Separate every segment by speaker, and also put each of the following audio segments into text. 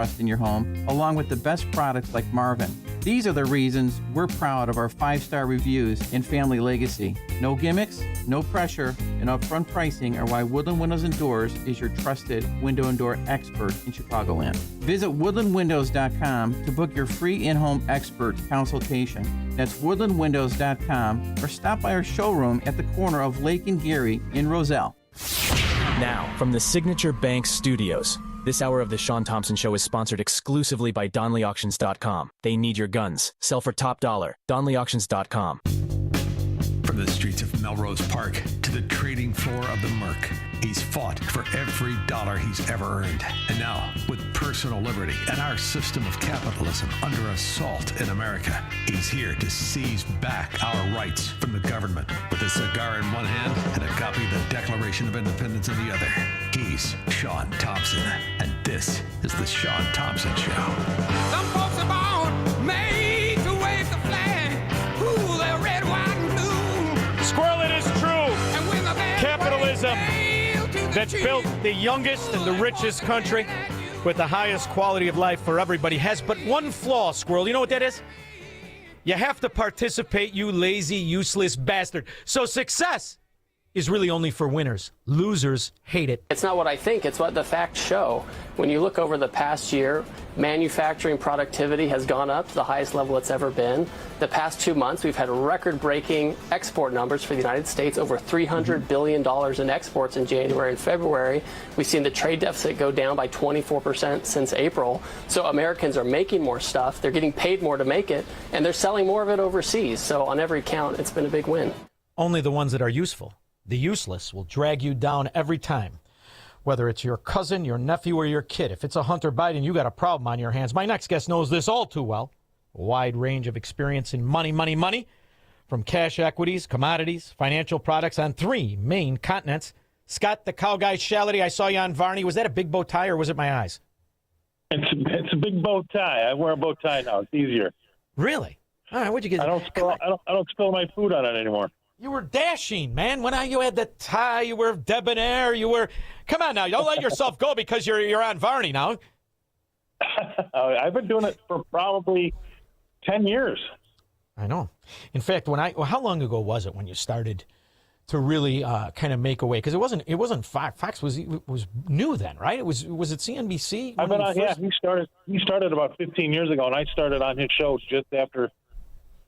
Speaker 1: in your home, along with the best products like Marvin. These are the reasons we're proud of our 5-star reviews and family legacy. No gimmicks, no pressure, and upfront pricing are why Woodland Windows and Doors is your trusted window and door expert in Chicagoland. Visit woodlandwindows.com to book your free in-home expert consultation. That's woodlandwindows.com, or stop by our showroom at the corner of Lake and Geary in Roselle.
Speaker 2: Now, from the Signature Bank Studios, this hour of the Shaun Thompson Show is sponsored exclusively by DonleyAuctions.com. They need your guns. Sell for top dollar. DonleyAuctions.com.
Speaker 3: From the streets of Melrose Park to the trading floor of the Merc, he's fought for every dollar he's ever earned. And now, with personal liberty and our system of capitalism under assault in America, he's here to seize back our rights from the government. With a cigar in one hand and a copy of the Declaration of Independence in the other, he's Shaun Thompson. And this is the Shaun Thompson Show.
Speaker 4: Some folks are born made to wave the flag. Ooh, they're red, white, and blue.
Speaker 5: Squirrel, it is true.
Speaker 4: And when the band
Speaker 5: Capitalism
Speaker 4: plays
Speaker 5: that built the youngest and the richest country with the highest quality of life for everybody has but one flaw, Squirrel. You know what that is? You have to participate, you lazy, useless bastard. So success is really only for winners. Losers hate it.
Speaker 6: It's not what I think, it's what the facts show. When you look over the past year, manufacturing productivity has gone up to the highest level it's ever been. The past 2 months, we've had record-breaking export numbers for the United States, over $300 billion in exports in January and February. We've seen the trade deficit go down by 24% since April. So Americans are making more stuff, they're getting paid more to make it, and they're selling more of it overseas. So on every count, it's been a big win.
Speaker 5: Only the ones that are useful. The useless will drag you down every time. Whether it's your cousin, your nephew, or your kid. If it's a Hunter Biden, you got a problem on your hands. My next guest knows this all too well. A wide range of experience in money. From cash equities, commodities, financial products on 3 main continents. Scott, the cow guy, Shellady, I saw you on Varney. Was that a big bow tie or was it my eyes?
Speaker 7: It's a big bow tie. I wear a bow tie now. It's easier.
Speaker 5: Really? All right, what'd you get?
Speaker 7: I don't spill my food on it anymore.
Speaker 5: You were dashing, man. When you had the tie, you were debonair. You were. Come on now, don't let yourself go because you're on Varney now.
Speaker 7: I've been doing it for probably 10 years.
Speaker 5: I know. In fact, how long ago was it when you started to really kind of make a way? Because it wasn't Fox. Fox was new then, right? Was it CNBC?
Speaker 7: I've been on. Yeah, he started about 15 years ago, and I started on his show just after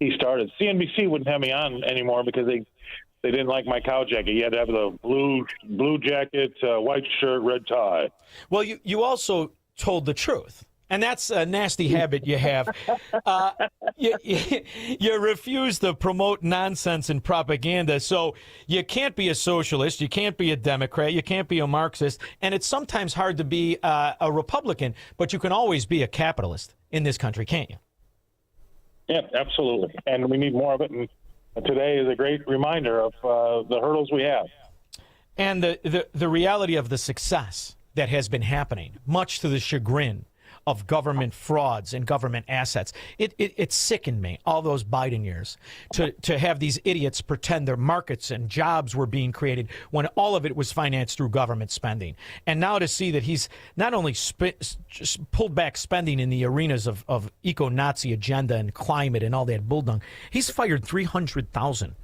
Speaker 7: he started. CNBC wouldn't have me on anymore because they didn't like my cow jacket. You had to have the blue jacket, white shirt, red tie.
Speaker 5: Well, you also told the truth. And that's a nasty habit you have. You refuse to promote nonsense and propaganda. So you can't be a socialist. You can't be a Democrat. You can't be a Marxist. And it's sometimes hard to be a Republican, but you can always be a capitalist in this country, can't you?
Speaker 7: Yeah, absolutely. And we need more of it. And today is a great reminder of the hurdles we have.
Speaker 5: And the reality of the success that has been happening, much to the chagrin of government frauds and government assets. It sickened me, all those Biden years, to have these idiots pretend their markets and jobs were being created when all of it was financed through government spending. And now to see that he's not only just pulled back spending in the arenas of eco-Nazi agenda and climate and all that bulldung, he's fired 300,000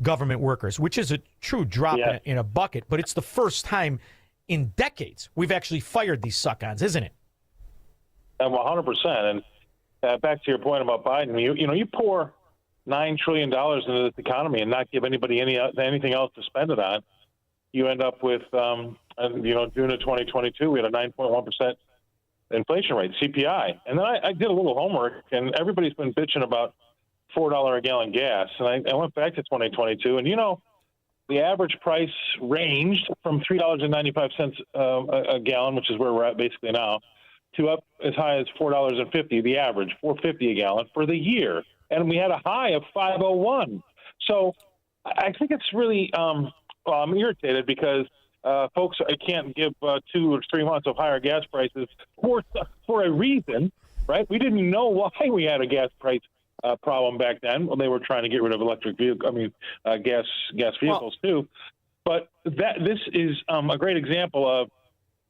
Speaker 5: government workers, which is a true drop in a bucket. But it's the first time in decades we've actually fired these suck-ons, isn't it?
Speaker 7: 100%. And back to your point about Biden, you pour $9 trillion into this economy and not give anybody anything else to spend it on, you end up with, June of 2022, we had a 9.1% inflation rate, CPI. And then I did a little homework, and everybody's been bitching about $4 a gallon gas. And I went back to 2022, and the average price ranged from $3.95 a gallon, which is where we're at basically now, to up as high as $4.50, the average, $4.50 a gallon for the year. And we had a high of $5.01. So I think it's really, I'm irritated because folks can't give 2 or 3 months of higher gas prices for a reason, right? We didn't know why we had a gas price problem back then when they were trying to get rid of gas vehicles too. But this is a great example of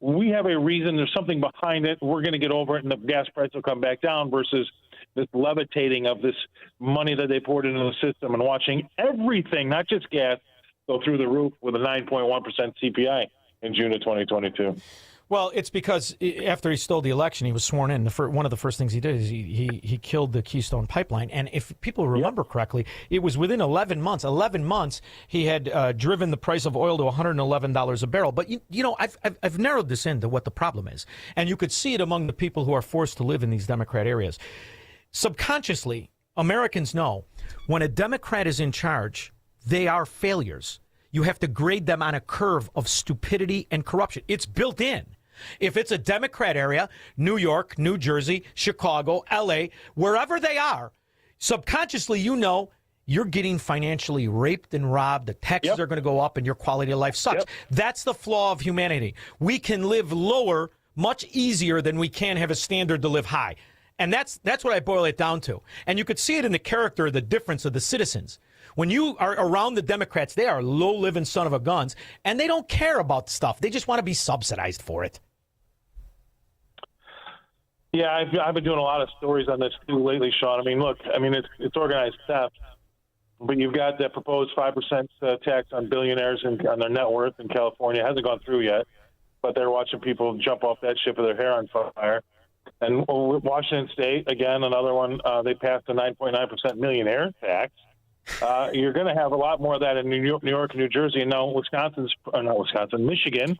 Speaker 7: we have a reason. There's something behind it. We're going to get over it, and the gas price will come back down versus this levitating of this money that they poured into the system and watching everything, not just gas, go through the roof with a 9.1% CPI in June of 2022.
Speaker 5: Well, it's because after he stole the election, he was sworn in. One of the first things he did is he killed the Keystone Pipeline. And if people remember correctly, it was within 11 months. 11 months, he had driven the price of oil to $111 a barrel. But, you know, I've narrowed this into what the problem is. And you could see it among the people who are forced to live in these Democrat areas. Subconsciously, Americans know when a Democrat is in charge, they are failures. You have to grade them on a curve of stupidity and corruption. It's built in. If it's a Democrat area, New York, New Jersey, Chicago, L.A., wherever they are, subconsciously you know you're getting financially raped and robbed. The taxes are going to go up and your quality of life sucks. That's the flaw of humanity. We can live lower much easier than we can have a standard to live high. And that's what I boil it down to. And you could see it in the character, the difference of the citizens. When you are around the Democrats, they are low-living son of a guns, and they don't care about stuff. They just want to be subsidized for it.
Speaker 7: Yeah, I've been doing a lot of stories on this too lately, Shaun. I mean, look, it's organized theft, but you've got that proposed 5% tax on billionaires and on their net worth in California. It hasn't gone through yet, but they're watching people jump off that ship with their hair on fire. And Washington State, again, another one, they passed a 9.9% millionaire tax. You're going to have a lot more of that in New York, and New Jersey. And now Michigan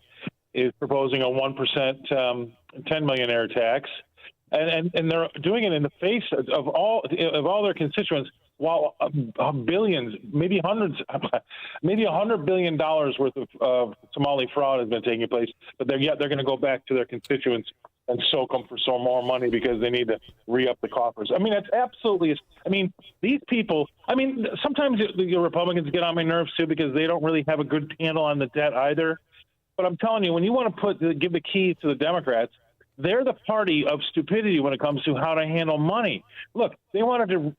Speaker 7: is proposing a 1% 10 millionaire tax. And they're doing it in the face of all their constituents, while billions, maybe hundreds, maybe $100 billion worth of Somali fraud has been taking place. But they're going to go back to their constituents and soak them for some more money because they need to re-up the coffers. I mean, it's absolutely. I mean, these people. I mean, sometimes the Republicans get on my nerves too because they don't really have a good handle on the debt either. But I'm telling you, when you want to give the keys to the Democrats, they're the party of stupidity when it comes to how to handle money. Look, they wanted to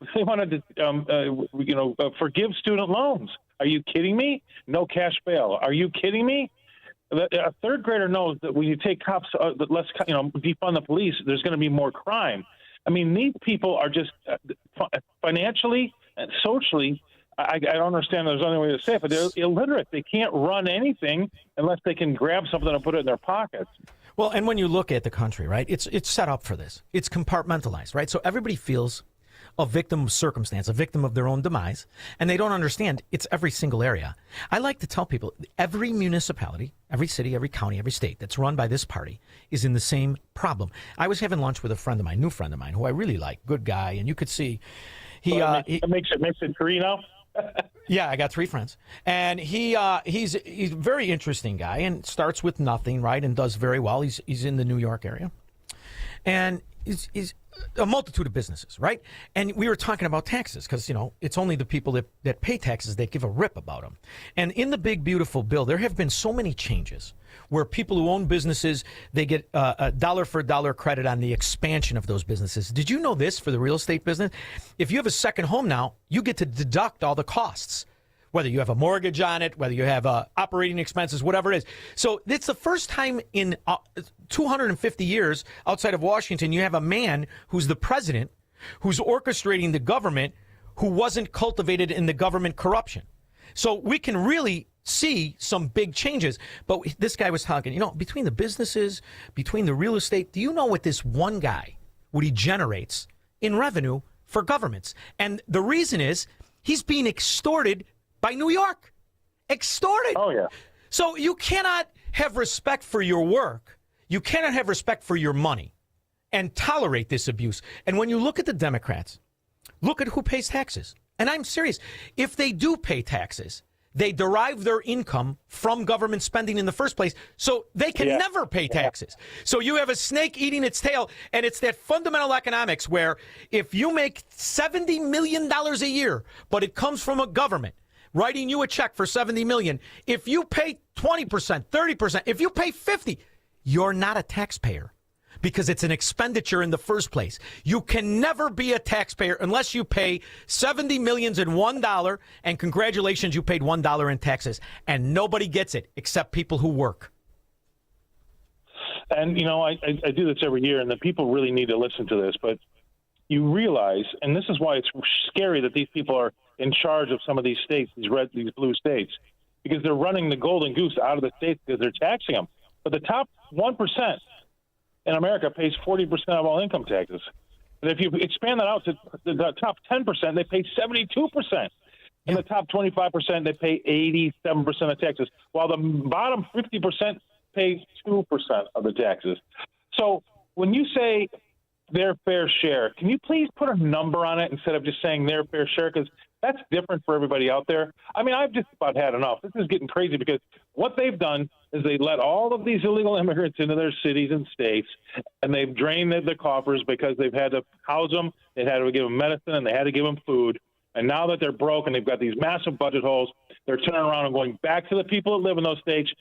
Speaker 7: forgive student loans. Are you kidding me? No cash bail. Are you kidding me? A third grader knows that when you take cops, defund the police, there's going to be more crime. I mean, these people are just financially and socially. I don't understand. There's no other way to say it, but they're illiterate. They can't run anything unless they can grab something and put it in their pockets.
Speaker 5: Well, and when you look at the country, right, it's set up for this. It's compartmentalized, right? So everybody feels a victim of circumstance, a victim of their own demise, and they don't understand it's every single area. I like to tell people every municipality, every city, every county, every state that's run by this party is in the same problem. I was having lunch with a friend of mine, new friend of mine, who I really like, good guy, and you could see
Speaker 7: it makes it three now.
Speaker 5: Yeah, I got three friends, and he's a very interesting guy, and starts with nothing, right, and does very well. He's in the New York area, and he's a multitude of businesses, right? And we were talking about taxes because it's only the people that pay taxes that give a rip about them. And in the big beautiful bill, there have been so many changes where people who own businesses, they get a dollar for dollar credit on the expansion of those businesses. Did you know this for the real estate business? If you have a second home now, you get to deduct all the costs, whether you have a mortgage on it, whether you have operating expenses, whatever it is. So it's the first time in 250 years outside of Washington, you have a man who's the president, who's orchestrating the government, who wasn't cultivated in the government corruption. So we can really see some big changes. But this guy was talking, between the businesses, between the real estate, do you know what this one guy, what he generates in revenue for governments? And the reason is he's being extorted by New York. Extorted.
Speaker 7: Oh, yeah.
Speaker 5: So you cannot have respect for your work. You cannot have respect for your money and tolerate this abuse. And when you look at the Democrats, look at who pays taxes. And I'm serious. If they do pay taxes, they derive their income from government spending in the first place, so they can never pay taxes. So you have a snake eating its tail, and it's that fundamental economics where if you make $70 million a year, but it comes from a government writing you a check for $70 million, if you pay 20%, 30%, if you pay 50%, you're not a taxpayer because it's an expenditure in the first place. You can never be a taxpayer unless you pay $70 million in $1, and congratulations, you paid $1 in taxes. And nobody gets it except people who work.
Speaker 7: And, I do this every year, and the people really need to listen to this, but you realize, and this is why it's scary that these people are in charge of some of these states, these blue states, because they're running the golden goose out of the states because they're taxing them. But the top 1% in America pays 40% of all income taxes. And if you expand that out to the top 10%, they pay 72%. And the top 25%, they pay 87% of taxes, while the bottom 50% pay 2% of the taxes. So when you say their fair share, can you please put a number on it instead of just saying their fair share? Because that's different for everybody out there. I mean, I've just about had enough. This is getting crazy because what they've done is they let all of these illegal immigrants into their cities and states, and they've drained the coffers because they've had to house them, they had to give them medicine, and they had to give them food. And now that they're broke and they've got these massive budget holes, they're turning around and going back to the people that live in those states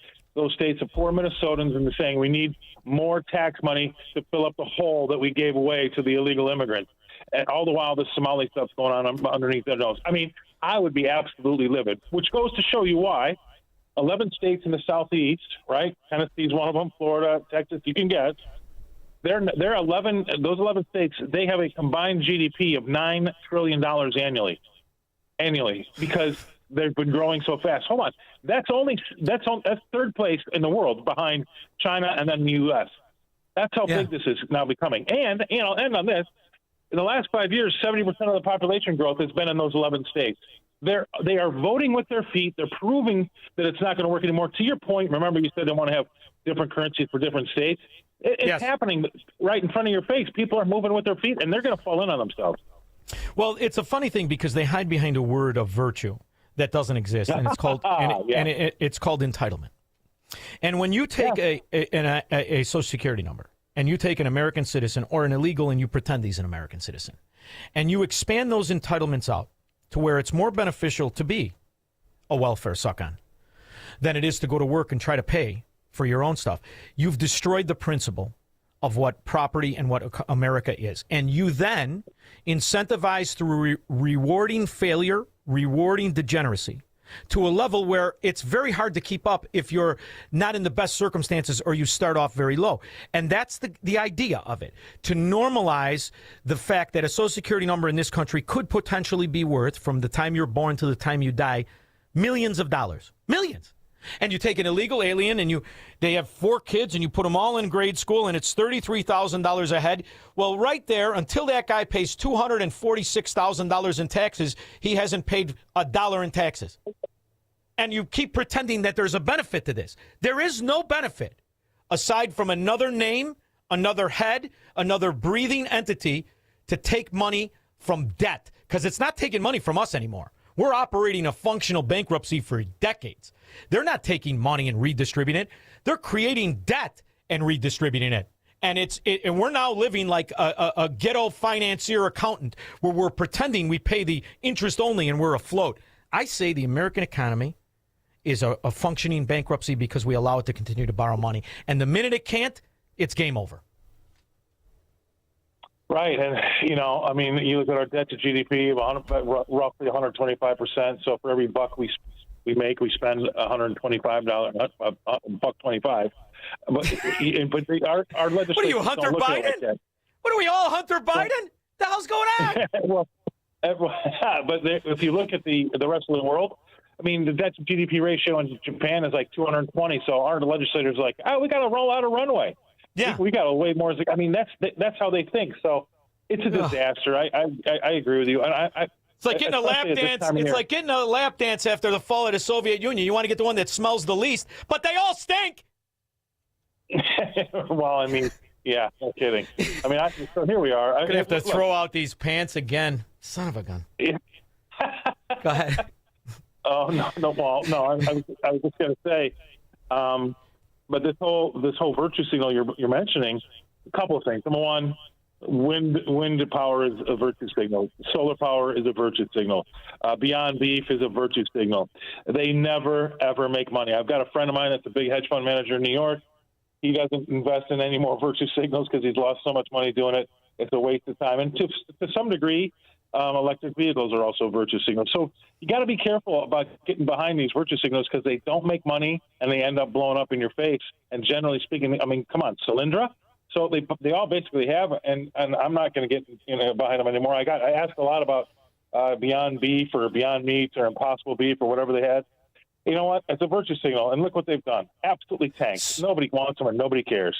Speaker 7: of poor Minnesotans, and saying we need more tax money to fill up the hole that we gave away to the illegal immigrants. And all the while, this Somali stuff's going on underneath their nose. I mean, I would be absolutely livid, which goes to show you why 11 states in the Southeast, right? Tennessee's one of them, Florida, Texas, you can guess. Those 11 states, they have a combined GDP of $9 trillion annually, because they've been growing so fast. Hold on. That's third place in the world behind China and then the U.S. That's how big this is now becoming. And, end on this, in the last 5 years, 70% of the population growth has been in those 11 states. They are voting with their feet. They're proving that it's not going to work anymore. To your point, remember you said they want to have different currencies for different states. It's happening right in front of your face. People are moving with their feet, and they're going to fall in on themselves.
Speaker 5: Well, it's a funny thing because they hide behind a word of virtue that doesn't exist, and it's called it's called entitlement. And when you take a Social Security number, and you take an American citizen or an illegal and you pretend he's an American citizen, and you expand those entitlements out to where it's more beneficial to be a welfare suck-on than it is to go to work and try to pay for your own stuff, you've destroyed the principle of what property and what America is. And you then incentivize through rewarding failure, rewarding degeneracy, to a level where it's very hard to keep up if you're not in the best circumstances or you start off very low. And that's the idea of it, to normalize the fact that a Social Security number in this country could potentially be worth, from the time you're born to the time you die, millions of dollars. Millions. And you take an illegal alien and they have 4 kids and you put them all in grade school and it's $33,000 a head. Well, right there, until that guy pays $246,000 in taxes, he hasn't paid $1 in taxes. And you keep pretending that there's a benefit to this. There is no benefit aside from another name, another head, another breathing entity to take money from debt, because it's not taking money from us anymore. We're operating a functional bankruptcy for decades. They're not taking money and redistributing it. They're creating debt and redistributing it. And and we're now living like a ghetto financier accountant, where we're pretending we pay the interest only and we're afloat. I say the American economy is a functioning bankruptcy because we allow it to continue to borrow money. And the minute it can't, it's game over.
Speaker 7: Right. And, you look at our debt to GDP of roughly 125%. So for every buck we make, we spend $125, $1.25. But our legislation.
Speaker 5: What are you, Hunter Biden? Like, what are we all, Hunter Biden? The hell's going on?
Speaker 7: But if you look at the rest of the world, the debt to GDP ratio in Japan is like 220. So our legislators are like, we got to roll out a runway.
Speaker 5: Yeah,
Speaker 7: we got to way more. That's how they think. So it's a disaster. I agree with you. And
Speaker 5: it's like getting a lap dance. It's like getting a lap dance after the fall of the Soviet Union. You want to get the one that smells the least, but they all stink.
Speaker 7: Well, yeah, no kidding. So here we are.
Speaker 5: I'm gonna have to throw out these pants again. Son of a gun.
Speaker 7: Yeah.
Speaker 5: Go ahead.
Speaker 7: Oh no, Paul. No, I was just gonna say. But this whole virtue signal you're mentioning, a couple of things. Number one, wind power is a virtue signal. Solar power is a virtue signal. Beyond Beef is a virtue signal. They never, ever make money. I've got a friend of mine that's a big hedge fund manager in New York. He doesn't invest in any more virtue signals because he's lost so much money doing it. It's a waste of time. And to some degree, Electric vehicles are also virtue signals. So you got to be careful about getting behind these virtue signals because they don't make money and they end up blowing up in your face. And generally speaking, I mean, come on, Solyndra. So they all basically have, and I'm not going to get behind them anymore. I asked a lot about Beyond Beef or Beyond Meat or Impossible Beef or whatever they had. You know what? It's a virtue signal, and look what they've done. Absolutely tanked. Nobody wants them and nobody cares.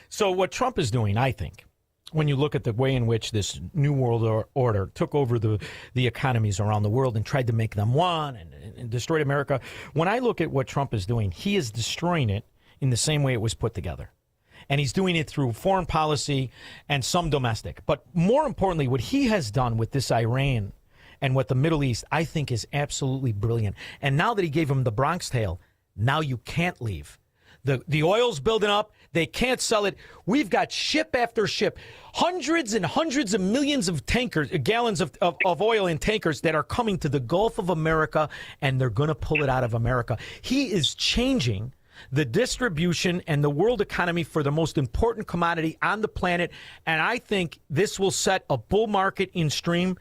Speaker 5: So what Trump is doing, I think, when you look at the way in which this New World Order took over the economies around the world and tried to make them one and destroyed America, when I look at what Trump is doing, he is destroying it in the same way it was put together. And he's doing it through foreign policy and some domestic. But more importantly, what he has done with this Iran and what the Middle East, I think, is absolutely brilliant. And now that he gave him the Bronx tale, now you can't leave. The oil's building up. They can't sell it. We've got ship after ship, hundreds and hundreds of millions of gallons of oil in tankers that are coming to the Gulf of America, and they're going to pull it out of America. He is changing the distribution and the world economy for the most important commodity on the planet, and I think this will set a bull market in stream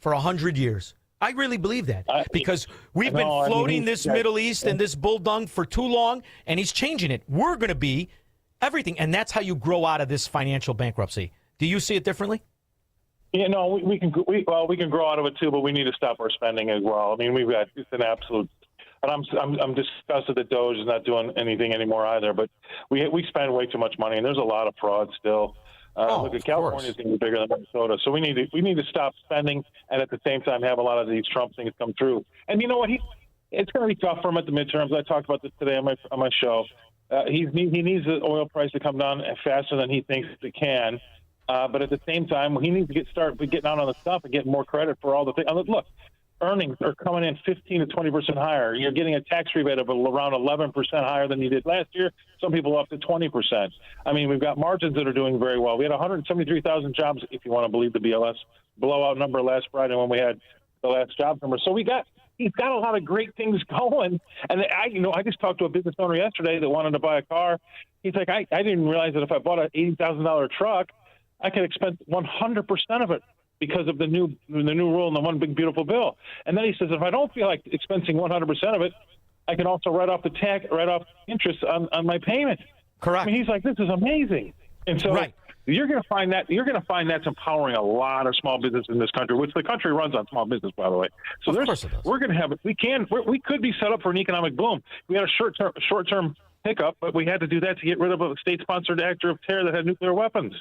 Speaker 5: for 100 years. I really believe that because we've been floating this Middle East and this bull dung for too long, and he's changing it. We're going to be everything, and that's how you grow out of this financial bankruptcy. Do you see it differently?
Speaker 7: Yeah, no, we can grow out of it too, but we need to stop our spending as well. I mean, it's an absolute. And I'm disgusted that Doge is not doing anything anymore either. But we spend way too much money, and there's a lot of fraud still. Look at California is going to be bigger than Minnesota, so we need to stop spending, and at the same time have a lot of these Trump things come true. And you know what? It's going to be tough for him at the midterms. I talked about this today on my show. He needs the oil price to come down faster than he thinks it can. But at the same time, he needs to start getting out on the stuff and getting more credit for all the things. Look, earnings are coming in 15 to 20% higher. You're getting a tax rebate of around 11% higher than you did last year. Some people up to 20%. I mean, we've got margins that are doing very well. We had 173,000 jobs, if you want to believe the BLS blowout number last Friday when we had the last job number. So he's got a lot of great things going. And I just talked to a business owner yesterday that wanted to buy a car. He's like, I didn't realize that if I bought an $80,000 truck, I could expense 100% of it because of the new rule and the one big beautiful bill. And then he says, if I don't feel like expensing 100% of it, I can also write off interest on my payment.
Speaker 5: Correct.
Speaker 7: I mean, he's like, this is amazing. And so you're going to find that's empowering a lot of small business in this country, which the country runs on small business, by the way. So
Speaker 5: of course it does.
Speaker 7: We're going to have it. We could be set up for an economic boom. We had a short-term hiccup, but we had to do that to get rid of a state-sponsored actor of terror that had nuclear weapons.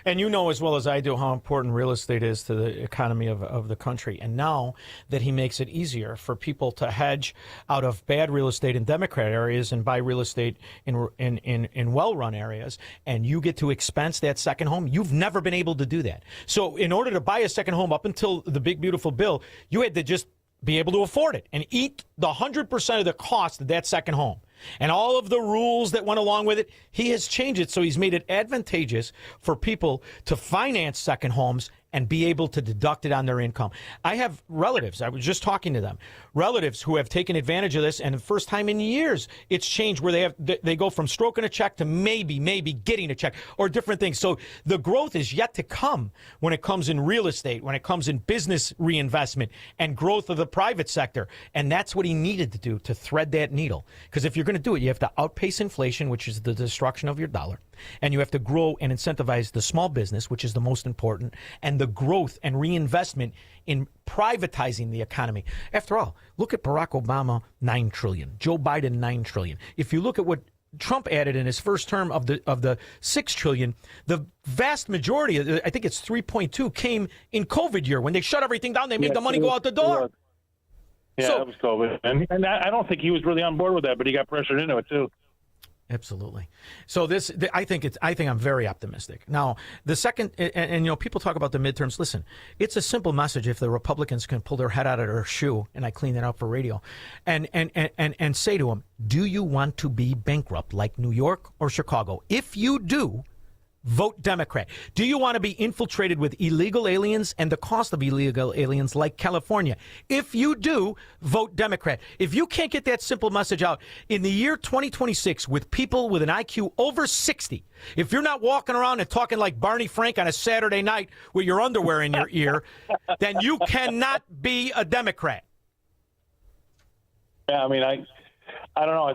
Speaker 5: And you know as well as I do how important real estate is to the economy of the country. And now that he makes it easier for people to hedge out of bad real estate in Democrat areas and buy real estate in well-run areas, and you get to expense that second home, you've never been able to do that. So in order to buy a second home up until the big, beautiful bill, you had to just be able to afford it and eat the 100% of the cost of that second home. And all of the rules that went along with it, he has changed it. So he's made it advantageous for people to finance second homes and be able to deduct it on their income. I have relatives, I was just talking to them, relatives who have taken advantage of this, and the first time in years it's changed where they go from stroking a check to maybe getting a check or different things. So the growth is yet to come when it comes in real estate, when it comes in business reinvestment and growth of the private sector. And that's what he needed to do to thread that needle. Because if you're going to do it, you have to outpace inflation, which is the destruction of your dollar. And you have to grow and incentivize the small business, which is the most important, and the growth and reinvestment in privatizing the economy. After all, look at Barack Obama, $9 trillion. Joe Biden, $9 trillion. If you look at what Trump added in his first term of the $6 trillion, the vast majority, I think it's 3.2, came in COVID year when they shut everything down. They made the money go out the door.
Speaker 7: Yeah, that was COVID, and I don't think he was really on board with that, but he got pressured into it too.
Speaker 5: Absolutely. So I think I'm very optimistic. Now, the second, and you know, people talk about the midterms. Listen, it's a simple message if the Republicans can pull their head out of their shoe, and I clean that up for radio, and say to them, do you want to be bankrupt like New York or Chicago? If you do, vote Democrat. Do you want to be infiltrated with illegal aliens and the cost of illegal aliens like California? If you do, vote Democrat. If you can't get that simple message out in the year 2026 with people with an IQ over 60, if you're not walking around and talking like Barney Frank on a Saturday night with your underwear in your ear, then you cannot be a Democrat.
Speaker 7: Yeah, I mean, I don't know.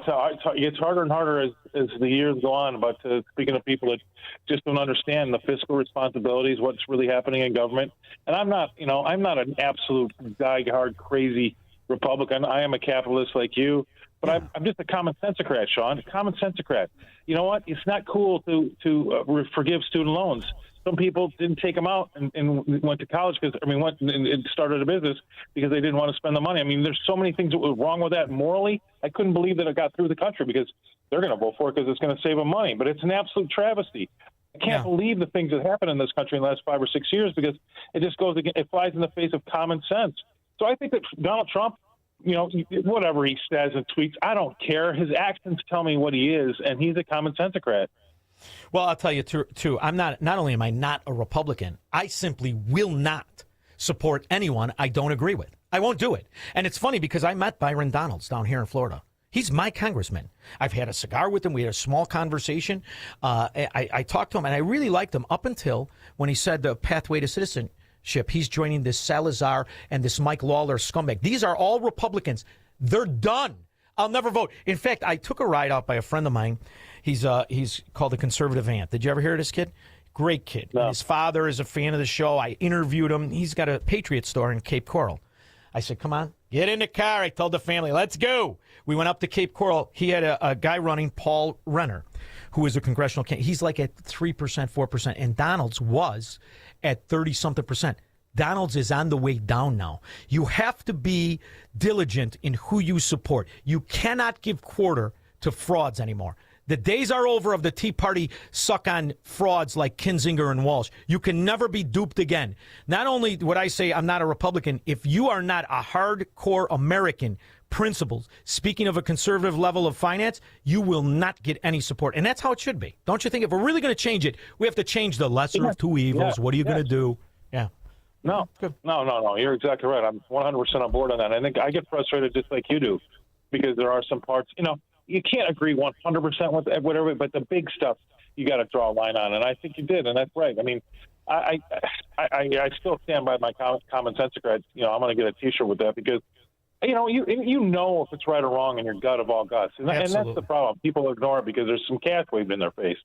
Speaker 7: It gets harder and harder as the years go on. But speaking of people that just don't understand the fiscal responsibilities, what's really happening in government, and I'm not an absolute diehard crazy Republican. I am a capitalist like you, but I'm just a common sensocrat, Shaun. A common sensocrat. You know what? It's not cool to forgive student loans. Some people didn't take them out and went to college went and started a business because they didn't want to spend the money. I mean, there's so many things that were wrong with that morally. I couldn't believe that it got through the country because they're going to vote for it because it's going to save them money. But it's an absolute travesty. I can't believe the things that happened in this country in the last 5 or 6 years because it just it flies in the face of common sense. So I think that Donald Trump, whatever he says and tweets, I don't care. His actions tell me what he is, and he's a common sensocrat.
Speaker 5: Well, I'll tell you, too, I'm not only am I not a Republican, I simply will not support anyone I don't agree with. I won't do it. And it's funny because I met Byron Donalds down here in Florida. He's my congressman. I've had a cigar with him. We had a small conversation. I talked to him, and I really liked him up until when he said the pathway to citizenship. He's joining this Salazar and this Mike Lawler scumbag. These are all Republicans. They're done. I'll never vote. In fact, I took a ride out by a friend of mine. He's called the Conservative Ant. Did you ever hear of this kid? Great kid.
Speaker 7: No.
Speaker 5: His father is a fan of the show. I interviewed him. He's got a Patriot store in Cape Coral. I said, come on, get in the car. I told the family, let's go. We went up to Cape Coral. He had a guy running, Paul Renner, who is a congressional candidate. He's like at 3%, 4%. And Donalds was at 30-something%. Donalds is on the way down now. You have to be diligent in who you support. You cannot give quarter to frauds anymore. The days are over of the Tea Party suck on frauds like Kinzinger and Walsh. You can never be duped again. Not only would I say I'm not a Republican, if you are not a hardcore American, principles, speaking of a conservative level of finance, you will not get any support. And that's how it should be. Don't you think? If we're really going to change it, we have to change the lesser of two evils.
Speaker 7: Yeah.
Speaker 5: What are you going to do? Yeah.
Speaker 7: No. You're exactly right. I'm 100% on board on that. I think I get frustrated just like you do because there are some parts, you can't agree 100% with whatever, but the big stuff you got to draw a line on, and I think you did, and that's right. I mean, I still stand by my common sensocrat. I'm going to get a T-shirt with that because you know if it's right or wrong in your gut of all guts, and that's the problem. People ignore it because there's some cats waving in their face.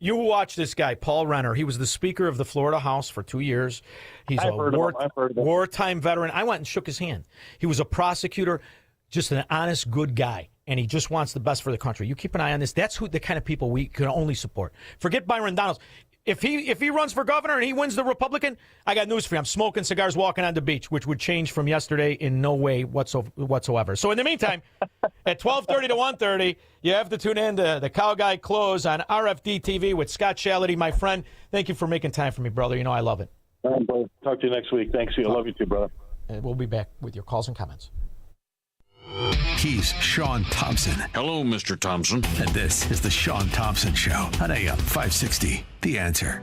Speaker 5: You watch this guy, Paul Renner. He was the Speaker of the Florida House for 2 years. He's a wartime veteran. I went and shook his hand. He was a prosecutor, just an honest, good guy, and he just wants the best for the country. You keep an eye on this. That's the kind of people we can only support. Forget Byron Donalds. If he runs for governor and he wins the Republican, I got news for you. I'm smoking cigars walking on the beach, which would change from yesterday in no way whatsoever. So in the meantime, at 12:30 to 1:30, you have to tune in to the Cow Guy Close on RFD TV with Scott Shellady, my friend. Thank you for making time for me, brother. I love it.
Speaker 7: All right, brother. Talk to you next week. Thanks. I love you too, brother.
Speaker 5: And we'll be back with your calls and comments.
Speaker 3: He's Shaun Thompson.
Speaker 8: Hello, Mr. Thompson.
Speaker 3: And this is the Shaun Thompson Show on AM 560. The Answer.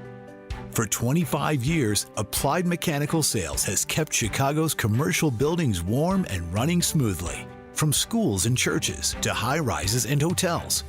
Speaker 9: For 25 years, Applied Mechanical Sales has kept Chicago's commercial buildings warm and running smoothly. From schools and churches to high-rises and hotels,